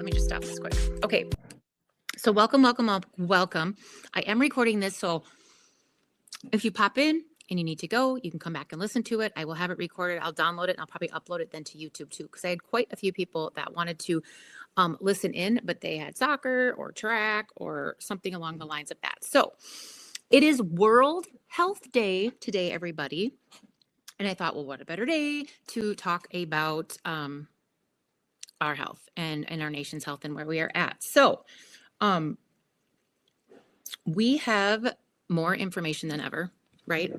Let me just stop this quick. Okay. So welcome. I am recording this. So if you pop in and you need to go, you can come back and listen to it. I will have it recorded. I'll download it and I'll probably upload it then to YouTube too, because I had quite a few people that wanted to listen in, but they had soccer or track or something along the lines of that. So it is World Health Day today, everybody. And I thought, well, what a better day to talk about our health and our nation's health and where we are at. So we have more information than ever, right?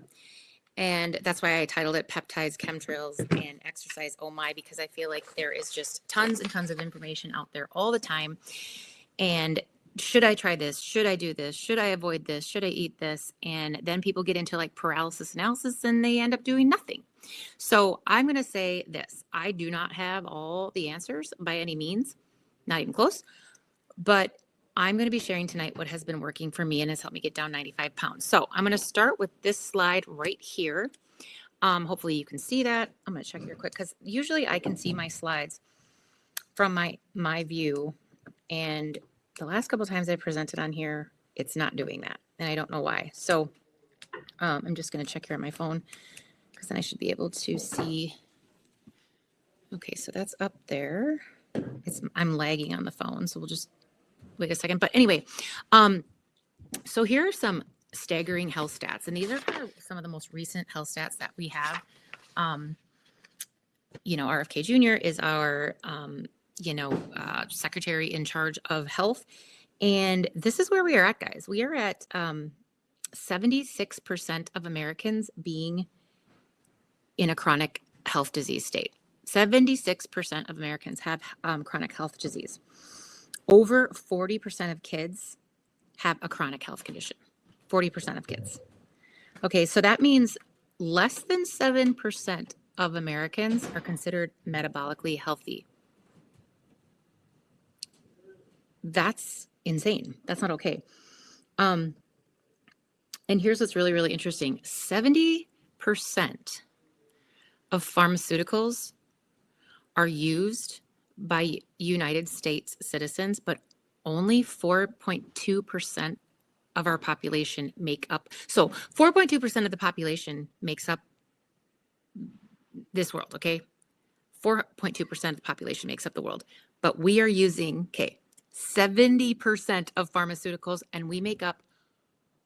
And that's why I titled it Peptides, Chemtrails, and Exercise. Oh my, because I feel like there is just tons and tons of information out there all the time. And should I try this? Should I do this? Should I avoid this? Should I eat this? And then people get into like paralysis analysis and they end up doing nothing. So I'm going to say this. I do not have all the answers by any means, not even close, but I'm going to be sharing tonight what has been working for me and has helped me get down 95 pounds. So I'm going to start with this slide right here. Hopefully you can see that. I'm going to check here quick because usually I can see my slides from my view. And the last couple of times I presented on here, it's not doing that. And I don't know why. So I'm just going to check here on my phone because then I should be able to see. Okay, so that's up there. I'm lagging on the phone, so we'll just wait a second. But anyway, so here are some staggering health stats. And these are kind of some of the most recent health stats that we have. RFK Jr. is our, secretary in charge of health. And this is where we are at, guys. We are at 76% of Americans being in a chronic health disease state. 76% of Americans have chronic health disease. Over 40% of kids have a chronic health condition. 40% of kids. Okay, so that means less than 7% of Americans are considered metabolically healthy. That's insane. That's not okay. And here's what's really, really interesting. 70% of pharmaceuticals are used by United States citizens, but only 4.2% of our population make up. So 4.2% of the population makes up this world, okay? 4.2% of the population makes up the world, but we are using, 70% of pharmaceuticals, and we make up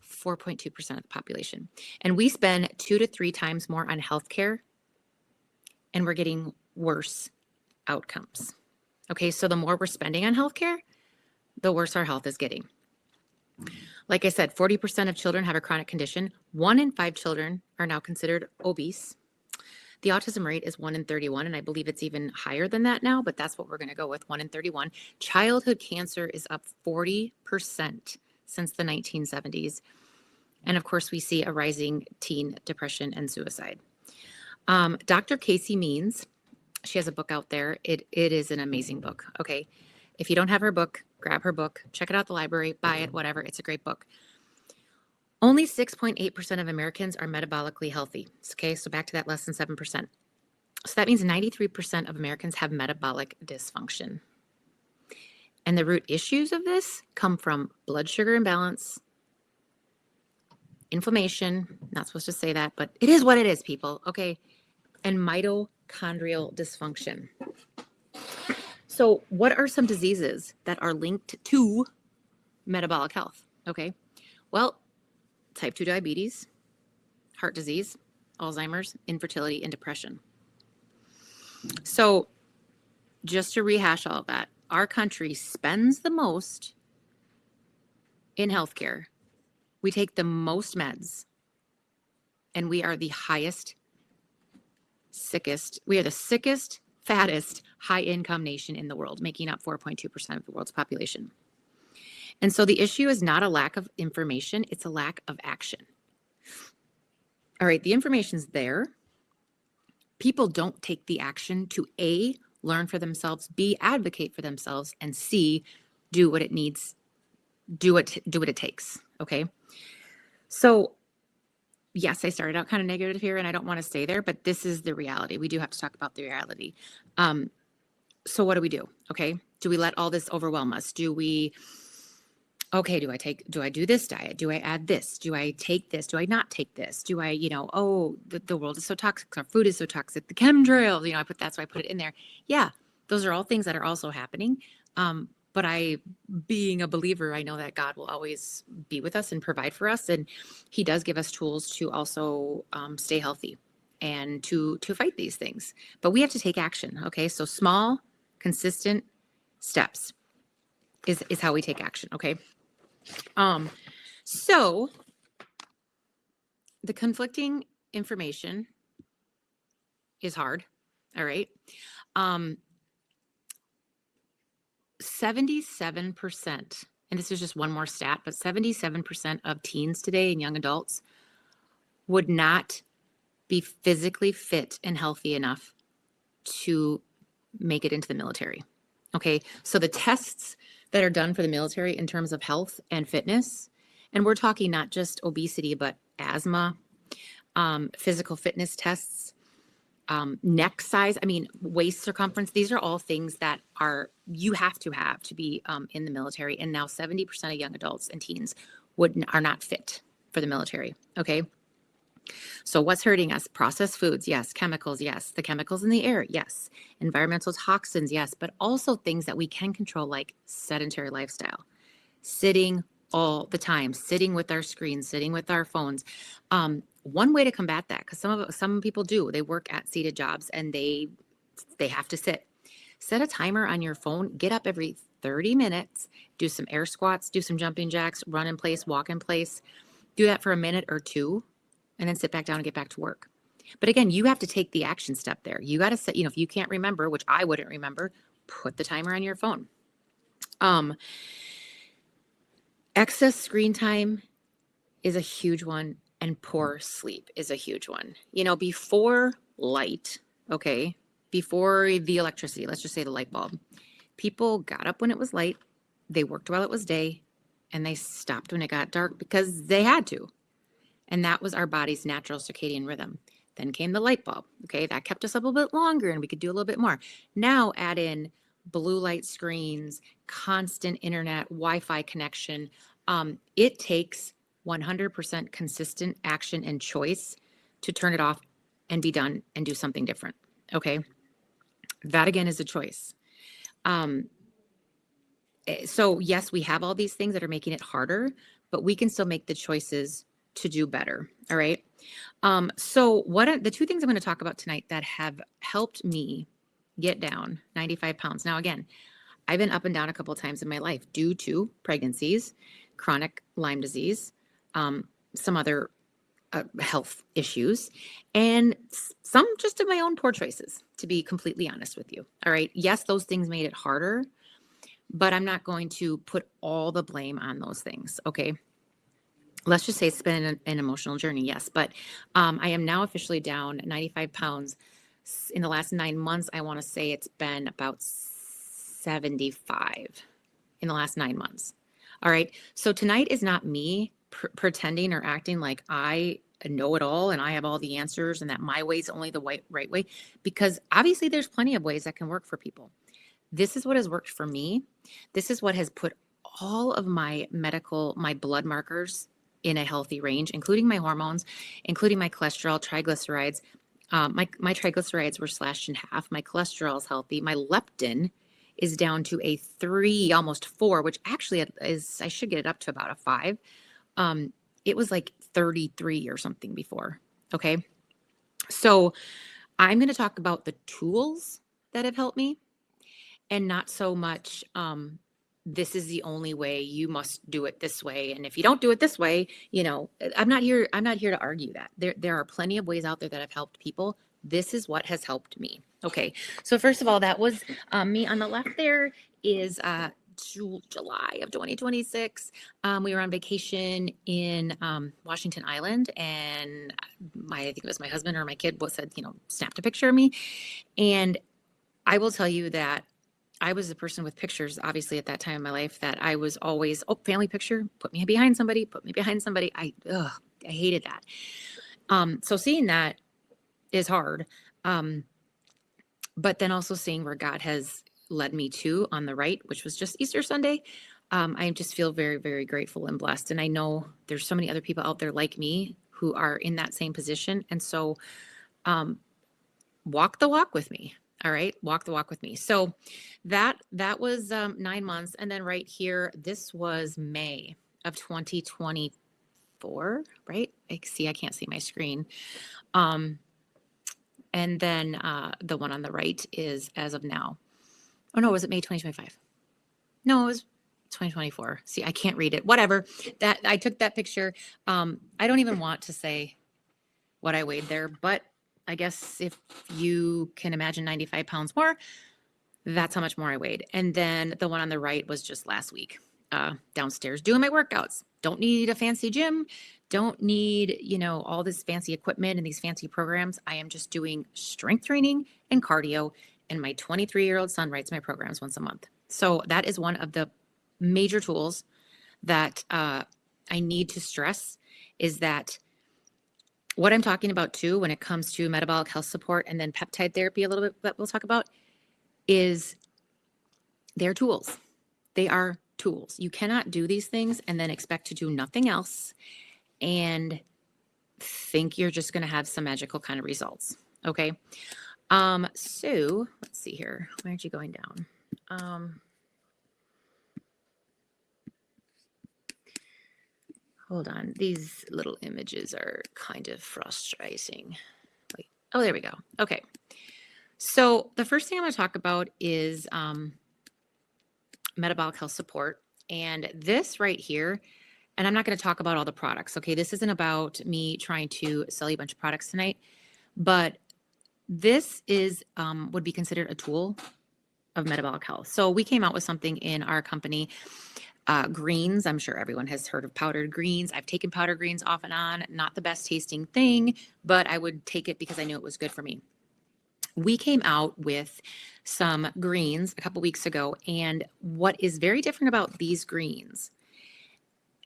4.2% of the population. And we spend 2 to 3 times more on healthcare, and we're getting worse outcomes. Okay, so the more we're spending on healthcare, the worse our health is getting. Like I said, 40% of children have a chronic condition. 1 in 5 children are now considered obese. The autism rate is 1 in 31, and I believe it's even higher than that now, but that's what we're going to go with, 1 in 31. Childhood cancer is up 40% since the 1970s. And of course, we see a rising teen depression and suicide. Dr. Casey Means, she has a book out there. It is an amazing book. Okay. If you don't have her book, grab her book, check it out at the library, buy it, whatever. It's a great book. Only 6.8% of Americans are metabolically healthy. Okay. So back to that less than 7%. So that means 93% of Americans have metabolic dysfunction. And the root issues of this come from blood sugar imbalance, inflammation, not supposed to say that, but it is what it is, people. Okay. And mitochondrial dysfunction. So what are some diseases that are linked to metabolic health? Okay. Well, type 2 diabetes, heart disease, Alzheimer's, infertility, and depression. So just to rehash all of that, our country spends the most in healthcare. We take the most meds, and we are the sickest, fattest, high-income nation in the world, making up 4.2% of the world's population. And so the issue is not a lack of information, it's a lack of action. All right, the information's there. People don't take the action to A, learn for themselves, B, advocate for themselves, and C, do what it needs, do what it takes, okay? So yes, I started out kind of negative here and I don't want to stay there, but this is the reality. We do have to talk about the reality. So what do we do? Okay. Do we let all this overwhelm us? Okay, do I do this diet? Do I add this? Do I take this? Do I not take this? Do I, oh, the world is so toxic. Our food is so toxic. The chemtrails, that's why I put it in there. Yeah. Those are all things that are also happening. But being a believer, I know that God will always be with us and provide for us. And he does give us tools to also stay healthy and to fight these things. But we have to take action. Okay. So small, consistent steps is how we take action. Okay. So the conflicting information is hard. All right. 77%, and this is just one more stat, but 77% of teens today and young adults would not be physically fit and healthy enough to make it into the military. Okay. So the tests that are done for the military in terms of health and fitness, and we're talking not just obesity, but asthma, physical fitness tests, neck size, waist circumference. These are all things that you have to be in the military. And now 70% of young adults and teens are not fit for the military. Okay. So what's hurting us? Processed foods, yes. Chemicals, yes. The chemicals in the air, yes. Environmental toxins, yes. But also things that we can control, like sedentary lifestyle, sitting all the time, sitting with our screens, sitting with our phones. One way to combat that, because some people do, they work at seated jobs and they have to sit. Set a timer on your phone. Get up every 30 minutes. Do some air squats. Do some jumping jacks. Run in place. Walk in place. Do that for a minute or two, and then sit back down and get back to work. But again, you have to take the action step there. You got to set. If you can't remember, which I wouldn't remember, put the timer on your phone. Excess screen time is a huge one, and poor sleep is a huge one. Before light, okay, before the electricity, let's just say the light bulb, people got up when it was light, they worked while it was day, and they stopped when it got dark because they had to. And that was our body's natural circadian rhythm. Then came the light bulb, okay, that kept us up a little bit longer and we could do a little bit more. Now add in blue light screens, constant internet, Wi-Fi connection. It takes 100% consistent action and choice to turn it off and be done and do something different. Okay. That again is a choice. So yes, we have all these things that are making it harder, but we can still make the choices to do better. All right. So the two things I'm going to talk about tonight that have helped me get down 95 pounds. Now, again, I've been up and down a couple of times in my life due to pregnancies, chronic Lyme disease, some other health issues, and some just of my own poor choices, to be completely honest with you. All right. Yes, those things made it harder, but I'm not going to put all the blame on those things. Okay. Let's just say it's been an emotional journey. Yes. But I am now officially down 95 pounds. In the last 9 months, I want to say it's been about 75 in the last 9 months. All right. So tonight is not me pretending or acting like I know it all and I have all the answers and that my way is only the right way, because obviously there's plenty of ways that can work for people. This is what has worked for me. This is what has put all of my blood markers in a healthy range, including my hormones, including my cholesterol, triglycerides. My triglycerides were slashed in half. My cholesterol is healthy. My leptin is down to a 3, almost 4, which actually is, I should get it up to about a 5. It was like 33 or something before. Okay. So I'm going to talk about the tools that have helped me, and not so much, this is the only way, you must do it this way. And if you don't do it this way, I'm not here to argue that. There are plenty of ways out there that have helped people. This is what has helped me. Okay. So first of all, that was me on the left. There is July of 2026. We were on vacation in Washington Island, and I think it was my husband or my kid said, snapped a picture of me. And I will tell you that I was a person with pictures, obviously, at that time in my life, that I was always, family picture, put me behind somebody. I hated that. So seeing that is hard. But then also seeing where God has led me to on the right, which was just Easter Sunday. I just feel very, very grateful and blessed. And I know there's so many other people out there like me who are in that same position. And so walk the walk with me. All right. Walk the walk with me. So that was 9 months. And then right here, this was May of 2024, right? I can't see my screen. And then the one on the right is as of now. Oh no, was it May 2025? No, it was 2024. See, I can't read it. Whatever. That I took that picture. I don't even want to say what I weighed there, but I guess if you can imagine 95 pounds more, that's how much more I weighed. And then the one on the right was just last week, downstairs doing my workouts. Don't need a fancy gym. Don't need, all this fancy equipment and these fancy programs. I am just doing strength training and cardio. And my 23-year-old son writes my programs once a month. So that is one of the major tools that I need to stress is that what I'm talking about too, when it comes to metabolic health support and then peptide therapy a little bit that we'll talk about, is they're tools. They are tools. You cannot do these things and then expect to do nothing else and think you're just going to have some magical kind of results. Okay. So let's see here. Why aren't you going down? Hold on. These little images are kind of frustrating. Wait. Oh, there we go. Okay. So the first thing I'm going to talk about is metabolic health support. And this right here, and I'm not going to talk about all the products. Okay. This isn't about me trying to sell you a bunch of products tonight, but this is would be considered a tool of metabolic health. So we came out with something in our company, greens. I'm sure everyone has heard of powdered greens. I've taken powdered greens off and on, not the best tasting thing, but I would take it because I knew it was good for me. We came out with some greens a couple weeks ago, and what is very different about these greens,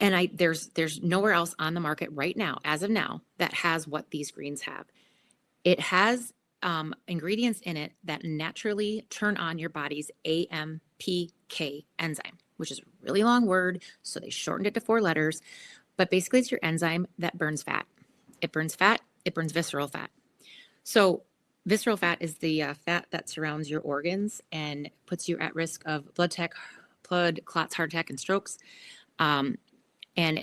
and there's nowhere else on the market right now, as of now, that has what these greens have. It has ingredients in it that naturally turn on your body's AMPK enzyme, which is a really long word, so they shortened it to 4 letters. But basically, it's your enzyme that burns fat. It burns fat. It burns visceral fat. So visceral fat is the fat that surrounds your organs and puts you at risk of blood clots, heart attack, and strokes. And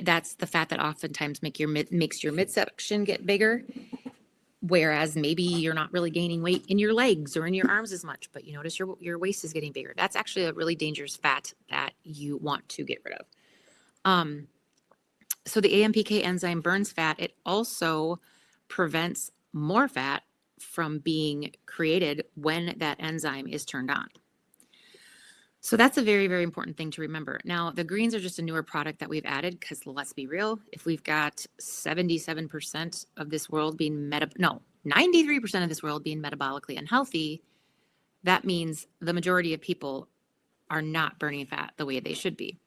that's the fat that oftentimes makes your midsection get bigger. Whereas maybe you're not really gaining weight in your legs or in your arms as much, but you notice your waist is getting bigger. That's actually a really dangerous fat that you want to get rid of. So the AMPK enzyme burns fat. It also prevents more fat from being created when that enzyme is turned on. So that's a very, very important thing to remember. Now, the greens are just a newer product that we've added because let's be real, if we've got 77% of this world being 93% of this world being metabolically unhealthy, that means the majority of people are not burning fat the way they should be.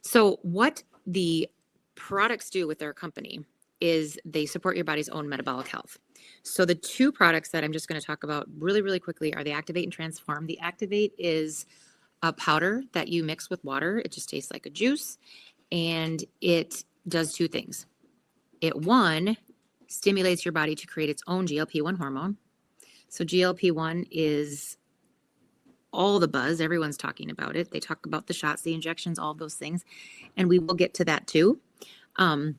So what the products do with their company is they support your body's own metabolic health. So the 2 products that I'm just going to talk about really, really quickly are the Activate and Transform. The Activate is a powder that you mix with water. It just tastes like a juice, and it does 2 things. It, 1, stimulates your body to create its own GLP-1 hormone. So GLP-1 is all the buzz. Everyone's talking about it. They talk about the shots, the injections, all of those things. And we will get to that too when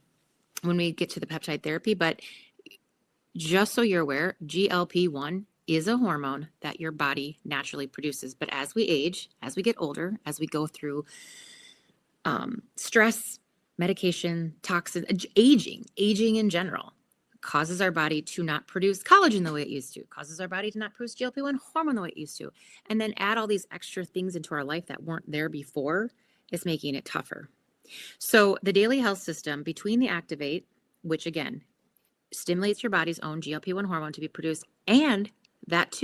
we get to the peptide therapy. But just so you're aware, GLP-1 is a hormone that your body naturally produces. But as we age, as we get older, as we go through stress, medication, toxins, aging in general, causes our body to not produce collagen the way it used to, causes our body to not produce GLP-1 hormone the way it used to, and then add all these extra things into our life that weren't there before, is making it tougher. So the daily health system between the Activate, which again stimulates your body's own GLP-1 hormone to be produced, and that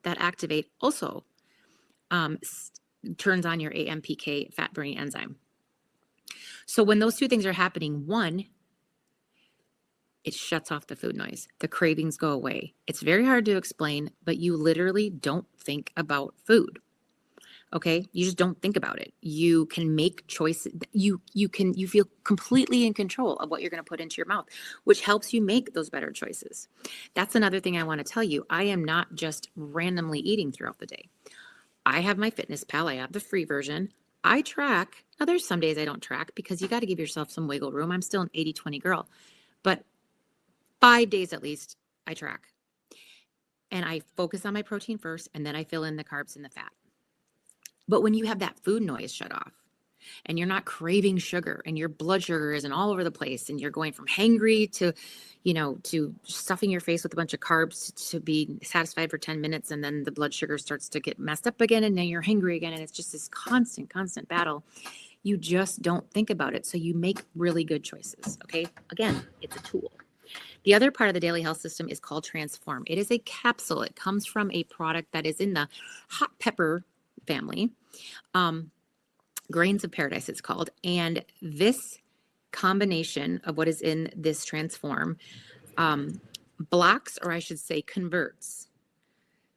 Activate also turns on your AMPK fat burning enzyme. So when those 2 things are happening, 1, it shuts off the food noise. The cravings go away. It's very hard to explain, but you literally don't think about food. Okay. You just don't think about it. You can make choices. You feel completely in control of what you're going to put into your mouth, which helps you make those better choices. That's another thing I want to tell you. I am not just randomly eating throughout the day. I have my Fitness Pal. I have the free version. I track. Now there's some days I don't track because you got to give yourself some wiggle room. I'm still an 80-20 girl, but 5 days at least I track. And I focus on my protein first, and then I fill in the carbs and the fat. But when you have that food noise shut off and you're not craving sugar and your blood sugar isn't all over the place and you're going from hangry to, to stuffing your face with a bunch of carbs to be satisfied for 10 minutes, and then the blood sugar starts to get messed up again and then you're hangry again, and it's just this constant battle. You just don't think about it. So you make really good choices. Okay. Again, it's a tool. The other part of the daily health system is called Transform. It is a capsule. It comes from a product that is in the hot pepper family. Grains of Paradise, it's called. And this combination of what is in this Transform blocks, or I should say converts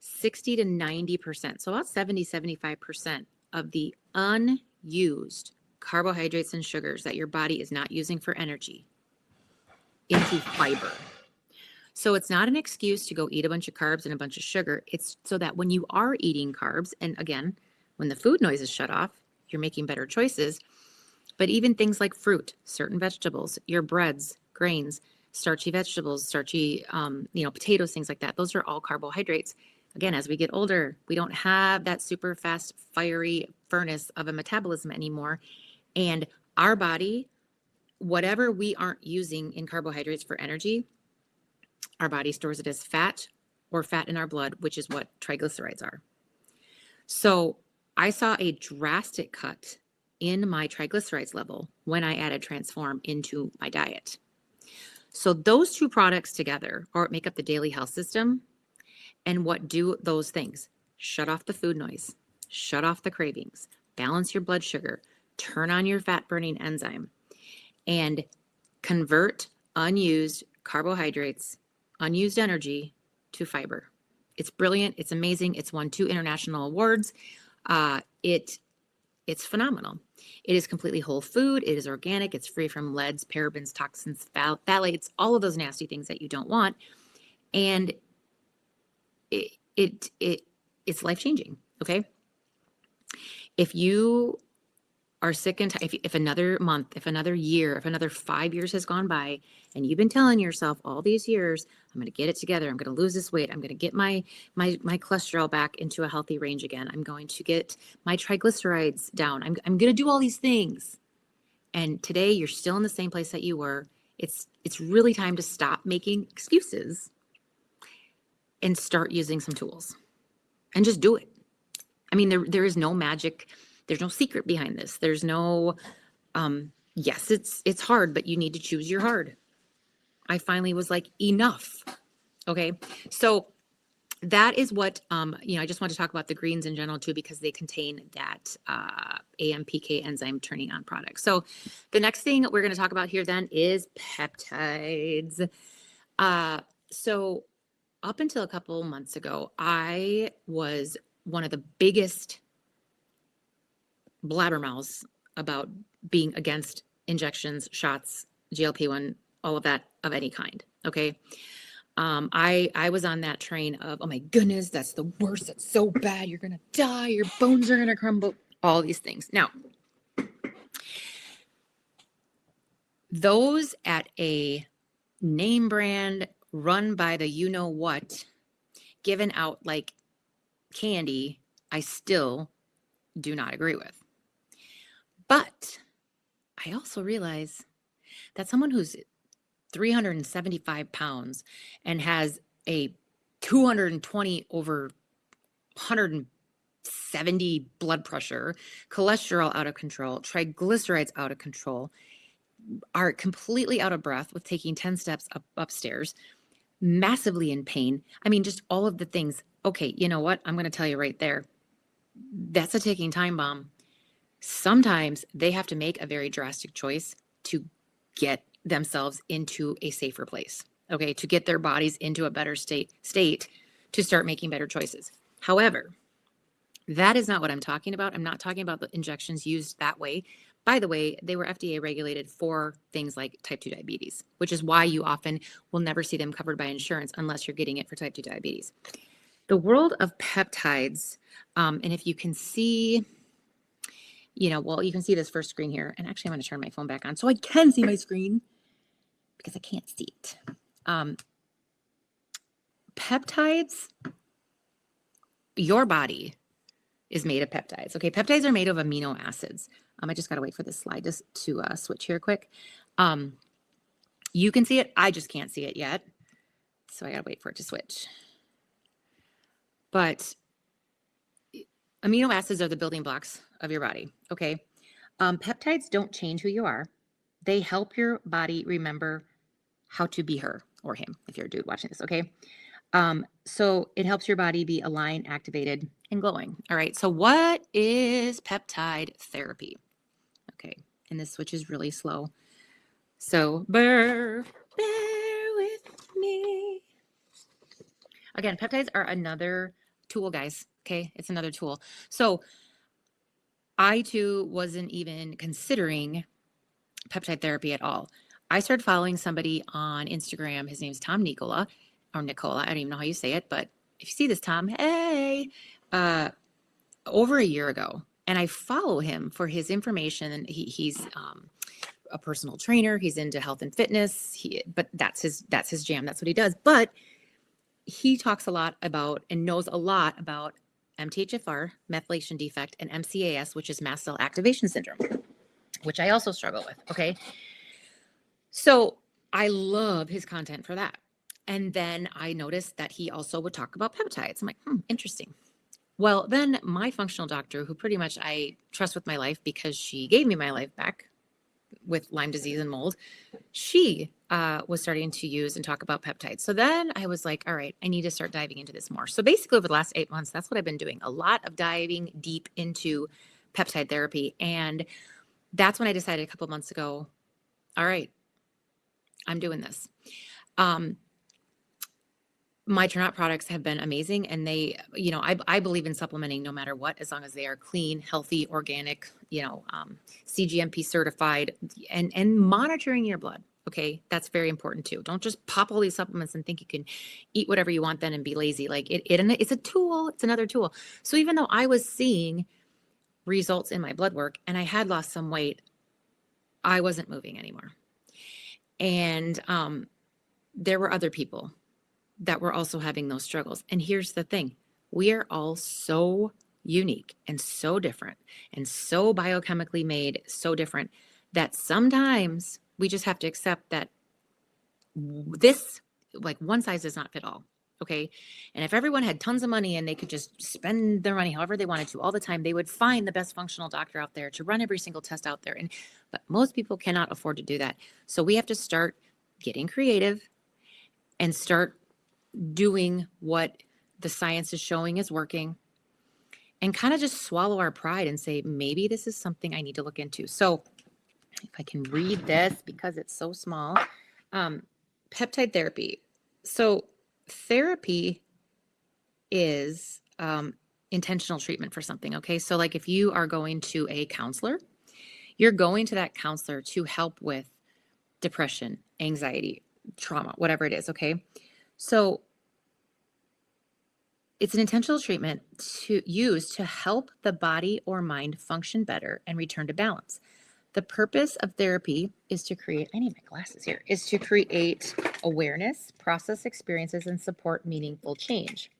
60 to 90%. So about 70-75% of the unused carbohydrates and sugars that your body is not using for energy into fiber. So it's not an excuse to go eat a bunch of carbs and a bunch of sugar. It's so that when you are eating carbs, and again, when the food noise is shut off, you're making better choices. But even things like fruit, certain vegetables, your breads, grains, starchy vegetables, starchy, potatoes, things like that. Those are all carbohydrates. Again, as we get older, we don't have that super fast, fiery furnace of a metabolism anymore. And our body, whatever we aren't using in carbohydrates for energy, our body stores it as fat or fat in our blood, which is what triglycerides are. So I saw a drastic cut in my triglycerides level when I added Transform into my diet. So those two products together make up the daily health system. And what do those things? Shut off the food noise, shut off the cravings, balance your blood sugar, turn on your fat burning enzyme, and convert unused carbohydrates, unused energy to fiber. It's brilliant. It's amazing. It's won 2 international awards. It's phenomenal. It is completely whole food. It is organic. It's free from leads, parabens, toxins, phthalates, all of those nasty things that you don't want. And it's life-changing. Okay. If you are sick and tired, if another month, if another year, if another 5 years has gone by and you've been telling yourself all these years, I'm going to get it together. I'm going to lose this weight. I'm going to get my cholesterol back into a healthy range again. I'm going to get my triglycerides down. I'm going to do all these things. And today you're still in the same place that you were. It's really time to stop making excuses and start using some tools and just do it. I mean, there is no magic. There's no secret behind this. There's no, yes, it's hard, but you need to choose your hard. I finally was like, enough. Okay. So that is what, I just want to talk about the greens in general too, because they contain that AMPK enzyme turning on product. So the next thing we're going to talk about here then is peptides. So up until a couple months ago, I was one of the biggest blabbermouths about being against injections, shots, GLP-1, all of that of any kind. Okay. I was on that train of, oh my goodness, that's the worst. That's so bad. You're going to die. Your bones are going to crumble. All these things. Now, those at a name brand run by the you-know-what, given out like candy, I still do not agree with. But I also realize that someone who's 375 pounds and has a 220 over 170 blood pressure, cholesterol out of control, triglycerides out of control, are completely out of breath with taking 10 steps upstairs, massively in pain. I mean, just all of the things. Okay, you know what? I'm going to tell you right there. That's a ticking time bomb. Sometimes they have to make a very drastic choice to get themselves into a safer place, okay, to get their bodies into a better state to start making better choices. However, That is not what I'm talking about. I'm not talking about the injections used that way. By the way, they were FDA regulated for things like type 2 diabetes, which is why you often will never see them covered by insurance unless you're getting it for type 2 diabetes. The world of peptides, and if you can see, well, you can see this first screen here. And actually, I'm going to turn my phone back on so I can see my screen because I can't see it. Peptides, your body is made of peptides. Okay, peptides are made of amino acids. I just got to wait for this slide just to switch here quick. You can see it. I just can't see it yet. So I got to wait for it to switch. But amino acids are the building blocks of your body. Okay. Peptides don't change who you are. They help your body remember how to be her or him if you're a dude watching this. Okay. So it helps your body be aligned, activated, and glowing. All right. So what is peptide therapy? Okay. And this switch is really slow. So bear with me. Again, peptides are another tool, guys. Okay. It's another tool. So I too wasn't even considering peptide therapy at all. I started following somebody on Instagram. His name's Tom Nicola. Or Nicola, I don't even know how you say it, but if you see this, Tom, hey, over a year ago, and I follow him for his information, and he's a personal trainer. He's into health and fitness. But that's his jam. That's what he does. But he talks a lot about and knows a lot about MTHFR, methylation defect, and MCAS, which is mast cell activation syndrome, which I also struggle with. Okay, so I love his content for that. And then I noticed that he also would talk about peptides. I'm like, interesting. Well, then my functional doctor, who pretty much I trust with my life because she gave me my life back with Lyme disease and mold, she was starting to use and talk about peptides. So then I was like, all right, I need to start diving into this more. So basically over the last 8 months, that's what I've been doing. A lot of diving deep into peptide therapy. And that's when I decided a couple months ago, all right, I'm doing this. My turnout products have been amazing. And they, I believe in supplementing no matter what, as long as they are clean, healthy, organic, CGMP certified and monitoring your blood. Okay. That's very important too. Don't just pop all these supplements and think you can eat whatever you want then and be lazy. Like it's a tool. It's another tool. So even though I was seeing results in my blood work and I had lost some weight, I wasn't moving anymore. And there were other people that were also having those struggles. And here's the thing. We are all so unique and so different and so biochemically made, so different that sometimes we just have to accept that this, like one size does not fit all. Okay. And if everyone had tons of money and they could just spend their money however they wanted to all the time, they would find the best functional doctor out there to run every single test out there. But most people cannot afford to do that. So we have to start getting creative and start doing what the science is showing is working and kind of just swallow our pride and say, maybe this is something I need to look into. So if I can read this because it's so small, peptide therapy. So therapy is intentional treatment for something. Okay. So like if you are going to a counselor, you're going to that counselor to help with depression, anxiety, trauma, whatever it is. Okay. So it's an intentional treatment to use to help the body or mind function better and return to balance. The purpose of therapy is to create, I need my glasses here, is to create awareness, process experiences, and support meaningful change.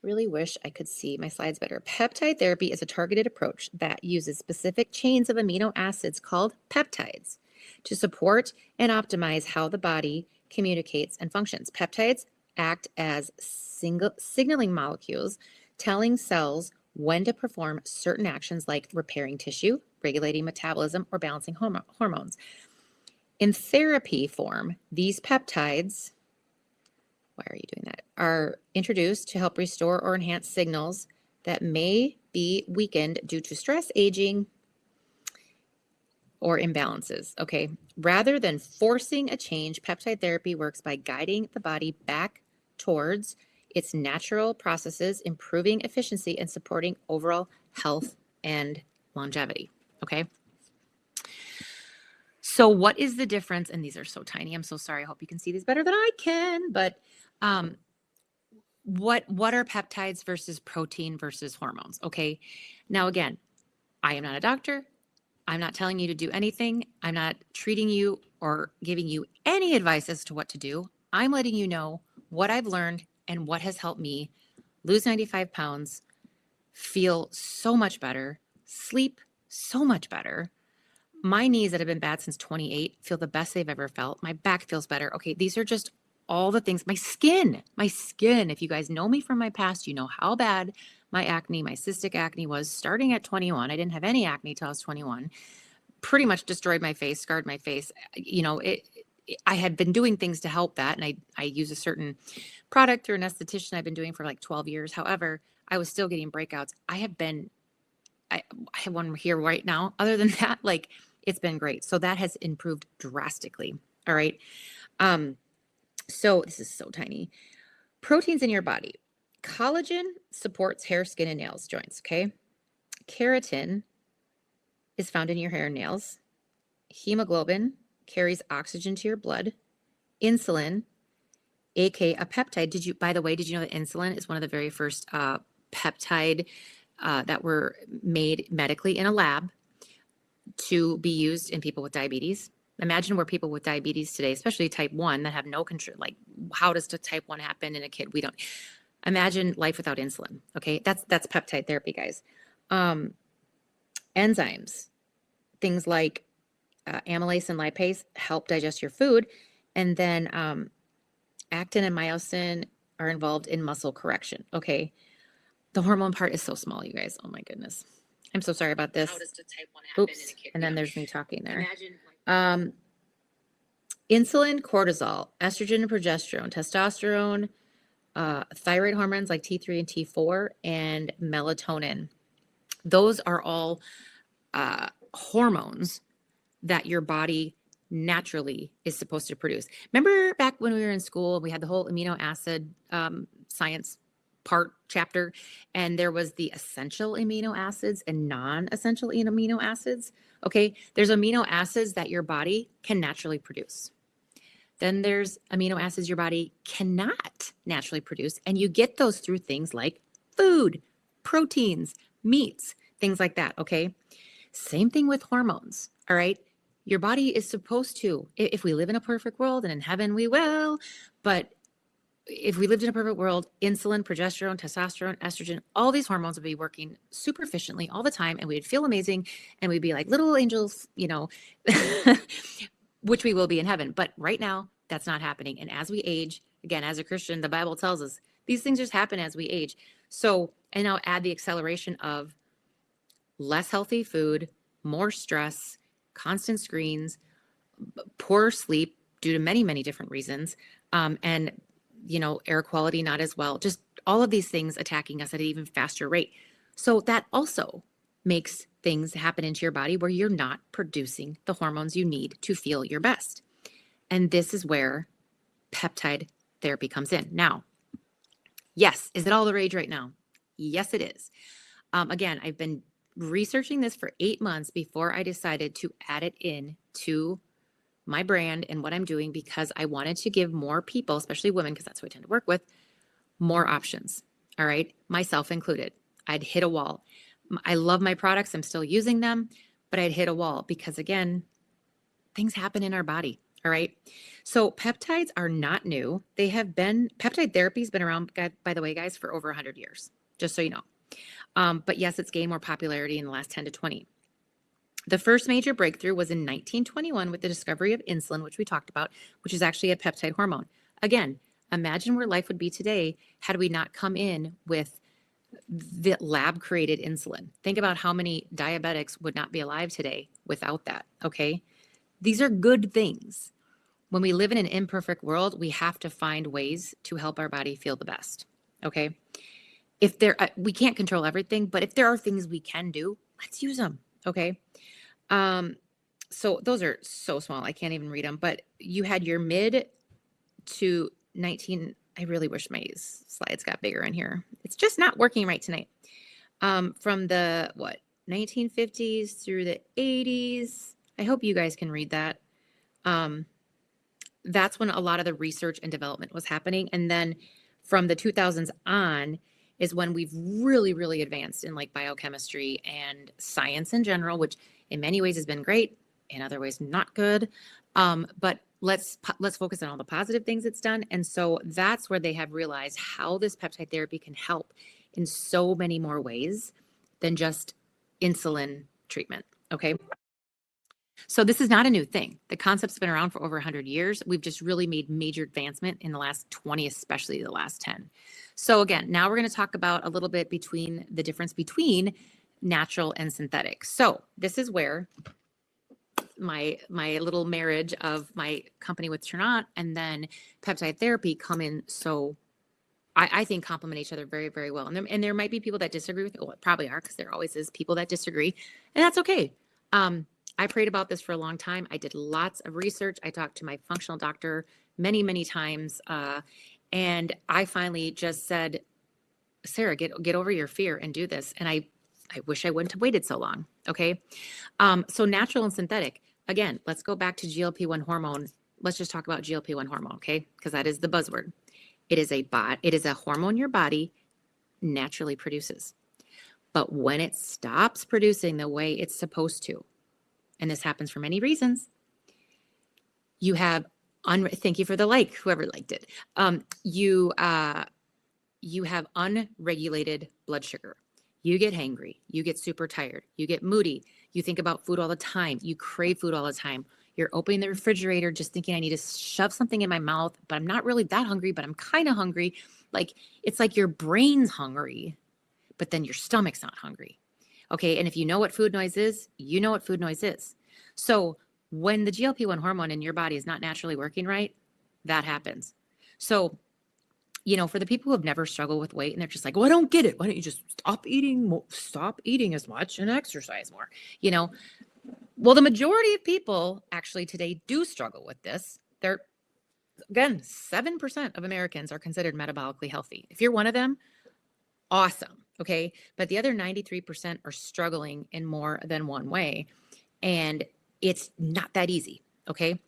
Really wish I could see my slides better. Peptide therapy is a targeted approach that uses specific chains of amino acids called peptides to support and optimize how the body communicates and functions. Peptides act as signaling molecules telling cells when to perform certain actions like repairing tissue, regulating metabolism, or balancing hormones. In therapy form, these peptides, why are you doing that, are introduced to help restore or enhance signals that may be weakened due to stress, aging, or imbalances. Okay. Rather than forcing a change, peptide therapy works by guiding the body back towards It's natural processes, improving efficiency and supporting overall health and longevity. Okay. So what is the difference? And these are so tiny. I'm so sorry. I hope you can see these better than I can. But what are peptides versus protein versus hormones? Okay. Now, again, I am not a doctor. I'm not telling you to do anything. I'm not treating you or giving you any advice as to what to do. I'm letting you know what I've learned and what has helped me lose 95 pounds, feel so much better, sleep so much better. My knees that have been bad since 28 feel the best they've ever felt. My back feels better. Okay, these are just all the things. My skin, if you guys know me from my past, you know how bad my acne, my cystic acne was starting at 21. I didn't have any acne till I was 21. Pretty much destroyed my face, scarred my face. You know, I had been doing things to help that. And I use a certain product through an esthetician I've been doing for like 12 years. However, I was still getting breakouts. I have one here right now. Other than that, like, it's been great. So that has improved drastically. All right. So this is so tiny. Proteins in your body. Collagen supports hair, skin, and nails, joints. Okay. Keratin is found in your hair and nails. Hemoglobin carries oxygen to your blood. Insulin, aka a peptide. By the way, did you know that insulin is one of the very first peptide that were made medically in a lab to be used in people with diabetes? Imagine where people with diabetes today, especially type 1 that have no control, like how does the type 1 happen in a kid? We don't. Imagine life without insulin. Okay, that's peptide therapy, guys. Enzymes, things like amylase and lipase help digest your food, and then actin and myosin are involved in muscle correction. Okay, the hormone part is so small, you guys. Oh my goodness, I'm so sorry about this. How does the type 1 happen in a kid? And then there's me talking there. Imagine insulin, cortisol, estrogen and progesterone, testosterone, thyroid hormones like T3 and T4, and melatonin. Those are all hormones that your body naturally is supposed to produce. Remember back when we were in school, we had the whole amino acid science chapter, and there was the essential amino acids and non-essential amino acids. Okay, there's amino acids that your body can naturally produce. Then there's amino acids your body cannot naturally produce, and you get those through things like food, proteins, meats, things like that. Okay, same thing with hormones. All right, your body is supposed to, if we live in a perfect world, and in heaven we will, but if we lived in a perfect world, insulin, progesterone, testosterone, estrogen, all these hormones would be working super efficiently all the time, and we'd feel amazing, and we'd be like little angels, you know, which we will be in heaven. But right now, that's not happening. And as we age, again, as a Christian, the Bible tells us these things just happen as we age. So, and now add the acceleration of less healthy food, more stress, constant screens, poor sleep due to many, many different reasons, and you know, air quality not as well, just all of these things attacking us at an even faster rate. So that also makes things happen into your body where you're not producing the hormones you need to feel your best. And this is where peptide therapy comes in. Now, yes, is it all the rage right now? Yes, it is. Again, I've been researching this for 8 months before I decided to add it in to my brand and what I'm doing, because I wanted to give more people, especially women, because that's who I tend to work with, more options. All right, myself included. I'd hit a wall. I love my products. I'm still using them, but I'd hit a wall because, again, things happen in our body. All right. So peptides are not new. Peptide therapy has been around, by the way, guys, for over 100 years, just so you know. But yes, it's gained more popularity in the last 10 to 20. The first major breakthrough was in 1921 with the discovery of insulin, which we talked about, which is actually a peptide hormone. Again, imagine where life would be today had we not come in with the lab-created insulin. Think about how many diabetics would not be alive today without that, okay? These are good things. When we live in an imperfect world, we have to find ways to help our body feel the best, okay? We can't control everything, but if there are things we can do, let's use them, okay? So those are so small, I can't even read them, but you had your mid to I really wish my slides got bigger in here. It's just not working right tonight. From the 1950s through the 80s. I hope you guys can read that. That's when a lot of the research and development was happening. And then from the 2000s on is when we've really, really advanced in like biochemistry and science in general, which in many ways has been great, in other ways not good. But let's focus on all the positive things it's done. And so that's where they have realized how this peptide therapy can help in so many more ways than just insulin treatment. Okay. So this is not a new thing. The concept's been around for over 100 years. We've just really made major advancement in the last 20, especially the last 10. So again, now we're going to talk about a little bit between the difference between natural and synthetic. So this is where my little marriage of my company with Ternat and then peptide therapy come in. So I think complement each other very, very well. And there might be people that disagree with it. Well, it probably are, because there always is people that disagree, and that's okay. I prayed about this for a long time. I did lots of research. I talked to my functional doctor many, many times. And I finally just said, Sarah, get over your fear and do this. And I wish I wouldn't have waited so long. Okay. So natural and synthetic, again, let's go back to GLP-1 hormone. Let's just talk about GLP-1 hormone. Okay. Because that is the buzzword. It is a hormone your body naturally produces. But when it stops producing the way it's supposed to, and this happens for many reasons, you have, thank you for the like, whoever liked it. You have unregulated blood sugar. You get hangry. You get super tired. You get moody. You think about food all the time. You crave food all the time. You're opening the refrigerator just thinking, I need to shove something in my mouth, but I'm not really that hungry, but I'm kind of hungry. Like, it's like your brain's hungry, but then your stomach's not hungry. Okay. And if you know what food noise is, you know what food noise is. So when the GLP-1 hormone in your body is not naturally working right, that happens. So, for the people who have never struggled with weight and they're just like, well, I don't get it. Why don't you just stop eating as much and exercise more? Well, the majority of people actually today do struggle with this. Again, 7% of Americans are considered metabolically healthy. If you're one of them, awesome. Okay. But the other 93% are struggling in more than one way. And it's not that easy. Okay.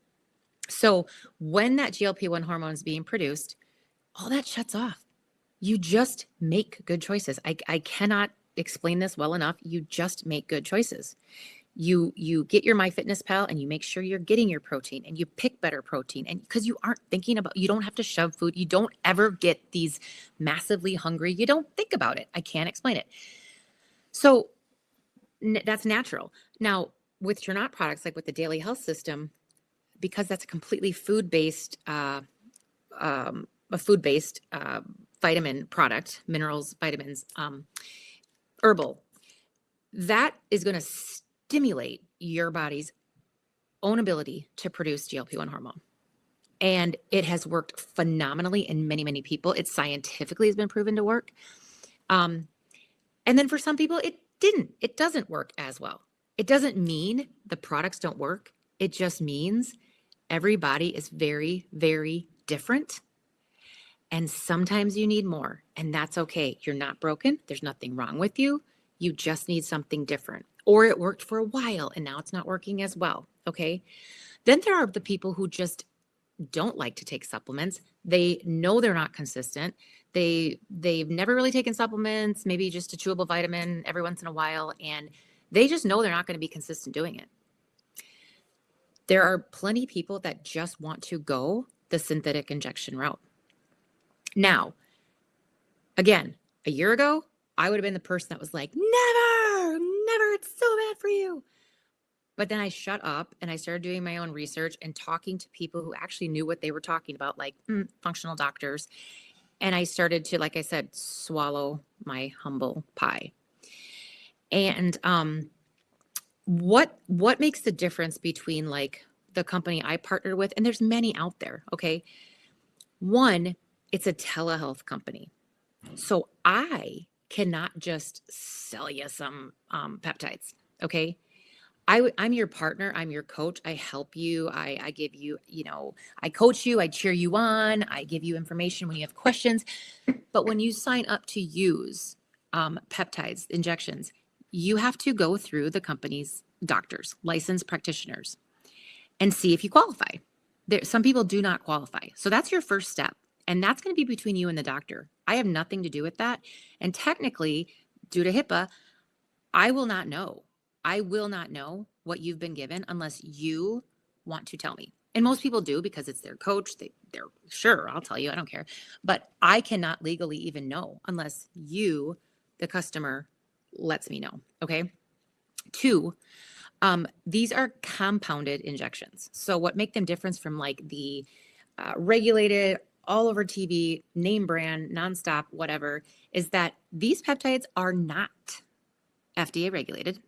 So when that GLP-1 hormone is being produced, all that shuts off. You just make good choices. I cannot explain this well enough. You just make good choices. You get your MyFitnessPal and you make sure you're getting your protein and you pick better protein, and because you don't have to shove food. You don't ever get these massively hungry. You don't think about it. I can't explain it. So that's natural. Now with Ternat products, like with the Daily Health System, because that's a completely food-based, vitamin product, minerals, vitamins, herbal, that is going to stimulate your body's own ability to produce GLP-1 hormone. And it has worked phenomenally in many, many people. It scientifically has been proven to work. And then for some people, it doesn't work as well. It doesn't mean the products don't work. It just means every body is very, very different. And sometimes you need more, and that's okay. You're not broken. There's nothing wrong with you. You just need something different. Or it worked for a while and now it's not working as well. Okay. Then there are the people who just don't like to take supplements. They know they're not consistent. They've never really taken supplements, maybe just a chewable vitamin every once in a while, and they just know they're not going to be consistent doing it. There are plenty of people that just want to go the synthetic injection route. Now, again, a year ago, I would have been the person that was like, never, it's so bad for you. But then I shut up and I started doing my own research and talking to people who actually knew what they were talking about, like functional doctors. And I started to, like I said, swallow my humble pie. And what makes the difference between like the company I partnered with, and there's many out there, okay? One, it's a telehealth company. So I cannot just sell you some peptides, okay? I'm your partner. I'm your coach. I help you. I give you, I coach you. I cheer you on. I give you information when you have questions. But when you sign up to use peptides, injections, you have to go through the company's doctors, licensed practitioners, and see if you qualify. Some people do not qualify. So that's your first step. And that's going to be between you and the doctor. I have nothing to do with that. And technically, due to HIPAA, I will not know. I will not know what you've been given unless you want to tell me. And most people do because it's their coach. They're sure, I'll tell you, I don't care. But I cannot legally even know unless you, the customer, lets me know. Okay. 2, these are compounded injections. So what make them different from like the regulated, all over TV, name brand, nonstop, whatever, is that these peptides are not FDA regulated.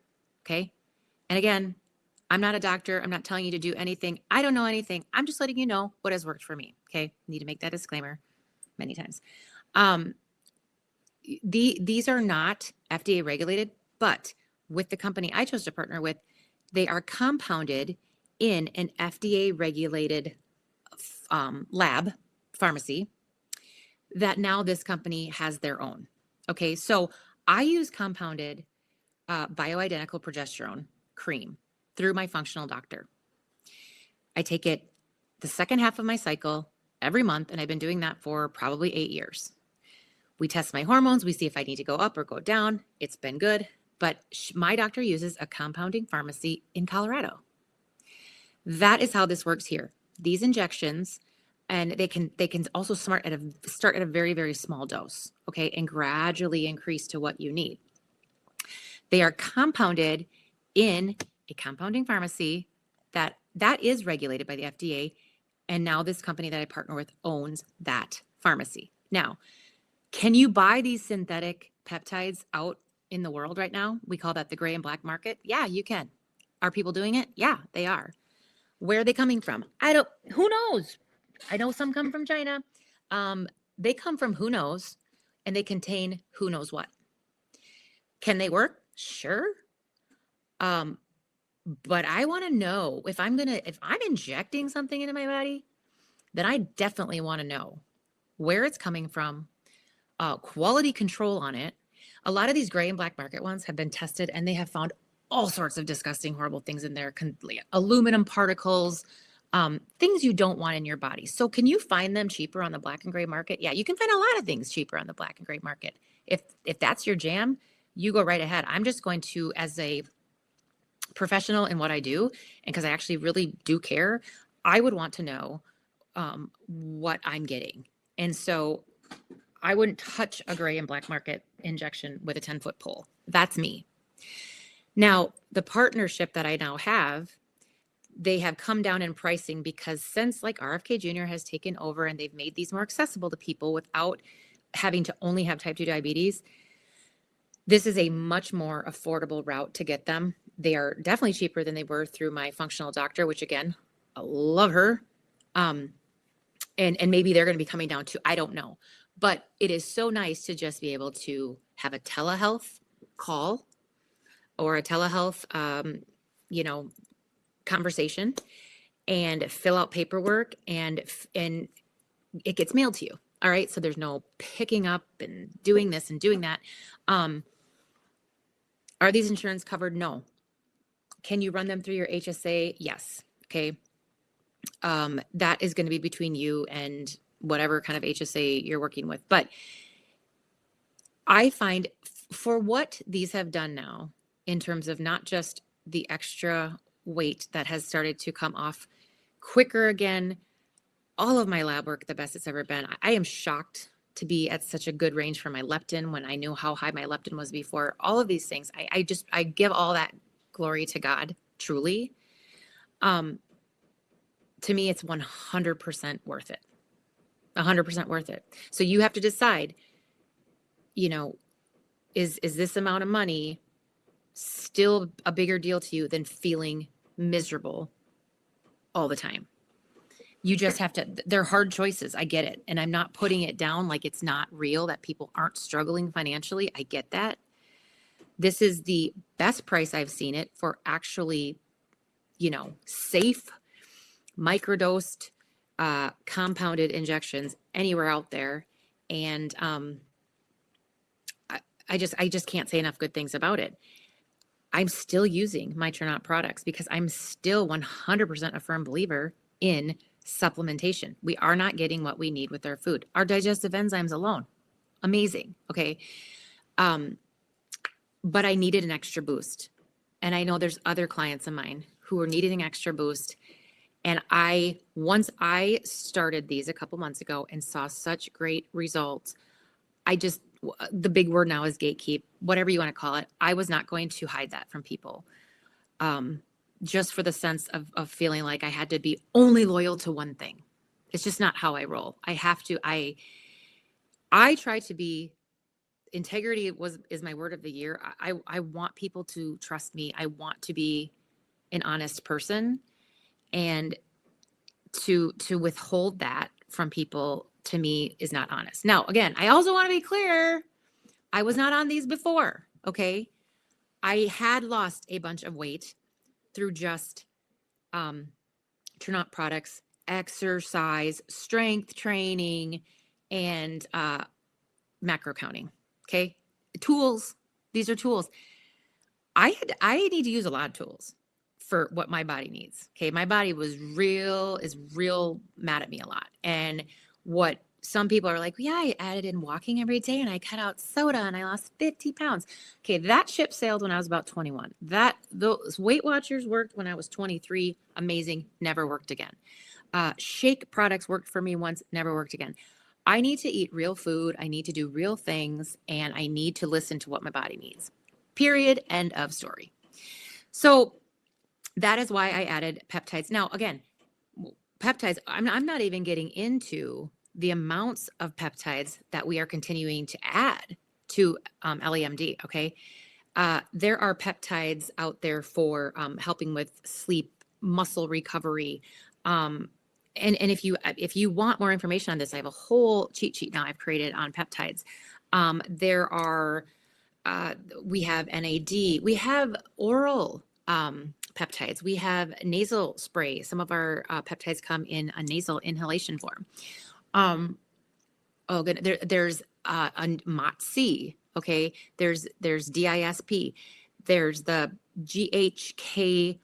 Okay. And again, I'm not a doctor. I'm not telling you to do anything. I don't know anything. I'm just letting you know what has worked for me. Okay. Need to make that disclaimer many times. These are not FDA regulated, but with the company I chose to partner with, they are compounded in an FDA regulated lab pharmacy that now this company has their own. Okay. So I use compounded bioidentical progesterone cream through my functional doctor. I take it the second half of my cycle every month, and I've been doing that for probably 8 years. We test my hormones. We see if I need to go up or go down. It's been good. But my doctor uses a compounding pharmacy in Colorado. That is how this works here. These injections, and they can also start at a very, very small dose, okay, and gradually increase to what you need. They are compounded in a compounding pharmacy that is regulated by the FDA. And now this company that I partner with owns that pharmacy. Now, can you buy these synthetic peptides out in the world right now? We call that the gray and black market. Yeah, you can. Are people doing it? Yeah, they are. Where are they coming from? Who knows? I know some come from China. They come from who knows, and they contain who knows what. Can they work? Sure. But I want to know if I'm injecting something into my body, then I definitely want to know where it's coming from, quality control on it. A lot of these gray and black market ones have been tested and they have found all sorts of disgusting, horrible things in there, aluminum particles, things you don't want in your body. So can you find them cheaper on the black and gray market? Yeah, you can find a lot of things cheaper on the black and gray market. If that's your jam, you go right ahead. I'm just going to, as a professional in what I do, and because I actually really do care, I would want to know what I'm getting. And so I wouldn't touch a gray and black market injection with a 10-foot pole. That's me. Now, the partnership that I now have, they have come down in pricing because since like RFK Jr. has taken over and they've made these more accessible to people without having to only have type 2 diabetes, this is a much more affordable route to get them. They are definitely cheaper than they were through my functional doctor, which again, I love her. And maybe they're going to be coming down too. I don't know. But it is so nice to just be able to have a telehealth call or a telehealth, conversation and fill out paperwork and it gets mailed to you. All right. So there's no picking up and doing this and doing that. Are these insurance covered? No. Can you run them through your HSA? Yes. Okay. That is going to be between you and whatever kind of HSA you're working with. But I find for what these have done now, in terms of not just the extra weight that has started to come off quicker again, all of my lab work, the best it's ever been. I am shocked to be at such a good range for my leptin when I knew how high my leptin was before. All of these things, I give all that glory to God, truly. To me, it's 100% worth it. 100% worth it. So you have to decide, is this amount of money still a bigger deal to you than feeling miserable all the time? You just have to, they're hard choices. I get it. And I'm not putting it down like it's not real that people aren't struggling financially. I get that. This is the best price I've seen it for actually, safe, microdosed, compounded injections anywhere out there. And I just can't say enough good things about it. I'm still using my Trinot products because I'm still 100% a firm believer in supplementation. We are not getting what we need with our food. Our digestive enzymes alone, amazing. Okay. But I needed an extra boost. And I know there's other clients of mine who are needing an extra boost. And once I started these a couple months ago and saw such great results, the big word now is gatekeep, whatever you want to call it. I was not going to hide that from people. Just for the sense of feeling like I had to be only loyal to one thing. It's just not how I roll. I try to be, integrity is my word of the year. I want people to trust me. I want to be an honest person, and to withhold that from people, to me, is not honest. Now, again, I also want to be clear. I was not on these before. Okay. I had lost a bunch of weight through just Trinot products, exercise, strength training, and macro counting. Okay. Tools. These are tools. I need to use a lot of tools for what my body needs. Okay. My body is real mad at me a lot. And what some people are like, yeah, I added in walking every day and I cut out soda and I lost 50 pounds. Okay. That ship sailed when I was about 21. Those Weight Watchers worked when I was 23. Amazing. Never worked again. Shake products worked for me once, never worked again. I need to eat real food. I need to do real things, and I need to listen to what my body needs. Period. End of story. So that is why I added peptides. Now, again, peptides, I'm not even getting into the amounts of peptides that we are continuing to add to LEMD. Okay. There are peptides out there for helping with sleep, muscle recovery. And if you want more information on this, I have a whole cheat sheet now I've created on peptides. There are, we have NAD, we have oral peptides, we have nasal spray. Some of our peptides come in a nasal inhalation form. There's a MOTC. Okay. There's DISP. There's the GHK-CU,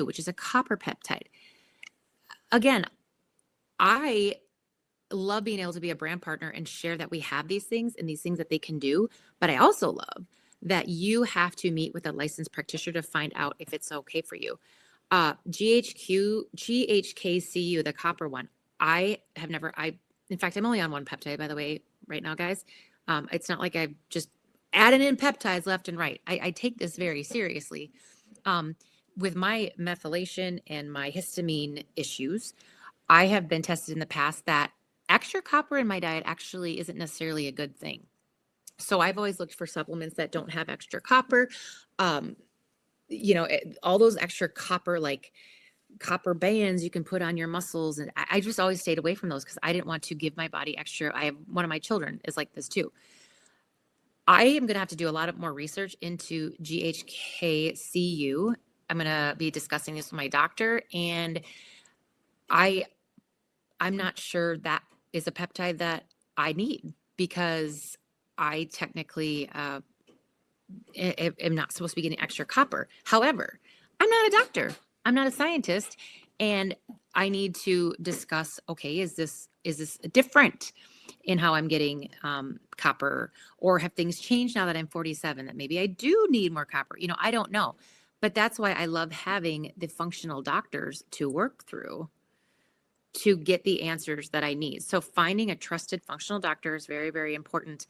which is a copper peptide. Again, I love being able to be a brand partner and share that we have these things and these things that they can do. But I also love that you have to meet with a licensed practitioner to find out if it's okay for you. GHK-CU, the copper one, in fact, I'm only on one peptide, by the way, right now, guys. It's not like I've just added in peptides left and right. I take this very seriously. With my methylation and my histamine issues, I have been tested in the past that extra copper in my diet actually isn't necessarily a good thing. So I've always looked for supplements that don't have extra copper. All those extra copper, like copper bands you can put on your muscles. And I just always stayed away from those because I didn't want to give my body extra. One of my children is like this too. I am going to have to do a lot of more research into GHK-CU. I'm going to be discussing this with my doctor, and I'm not sure that is a peptide that I need, because I technically am not supposed to be getting extra copper. However, I'm not a doctor. I'm not a scientist, and I need to discuss, okay, is this different in how I'm getting copper, or have things changed now that I'm 47 that maybe I do need more copper? I don't know. But that's why I love having the functional doctors to work through to get the answers that I need. So finding a trusted functional doctor is very, very important.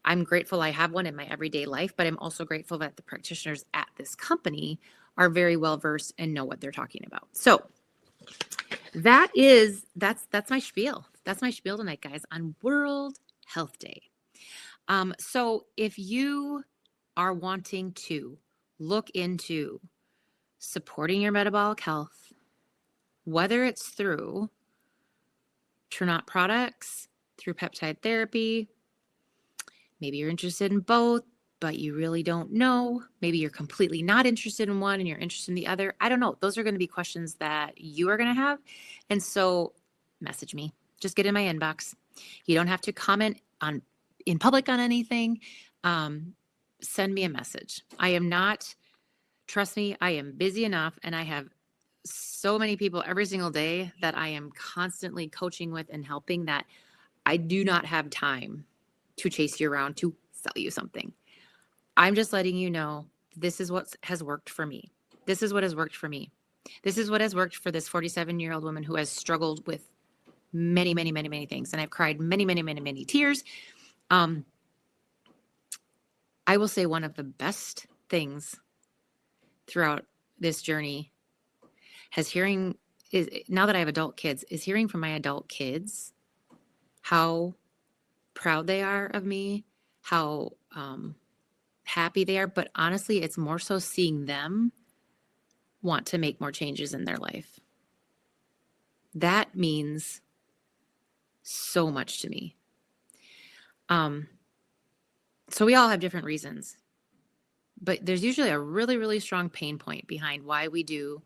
I'm grateful I have one in my everyday life, but I'm also grateful that the practitioners at this company are very well versed and know what they're talking about. So that's my spiel. That's my spiel tonight, guys, on World Health Day. So if you are wanting to look into supporting your metabolic health, whether it's through Trinot products, through peptide therapy, maybe you're interested in both, but you really don't know. Maybe you're completely not interested in one and you're interested in the other. I don't know. Those are going to be questions that you are going to have. And so message me. Just get in my inbox. You don't have to comment in public on anything. Send me a message. I am not, trust me, I am busy enough and I have so many people every single day that I am constantly coaching with and helping that I do not have time to chase you around to sell you something. I'm just letting you know this is what has worked for me. This is what has worked for me. This is what has worked for this 47-year-old woman who has struggled with many, many, many, many things. And I've cried many, many, many, many tears. I will say one of the best things throughout this journey now that I have adult kids, is hearing from my adult kids how proud they are of me, how happy they are. But honestly, it's more so seeing them want to make more changes in their life. That means so much to me. So we all have different reasons, but there's usually a really, really strong pain point behind why we do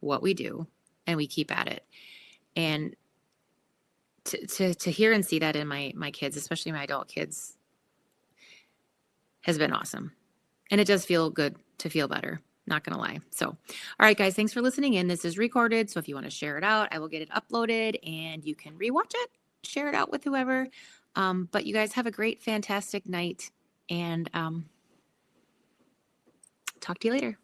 what we do, and we keep at it. And to hear and see that in my kids, especially my adult kids, has been awesome. And it does feel good to feel better. Not going to lie. So, all right, guys, thanks for listening in. This is recorded. So if you want to share it out, I will get it uploaded and you can rewatch it, share it out with whoever. But you guys have a great, fantastic night, and talk to you later.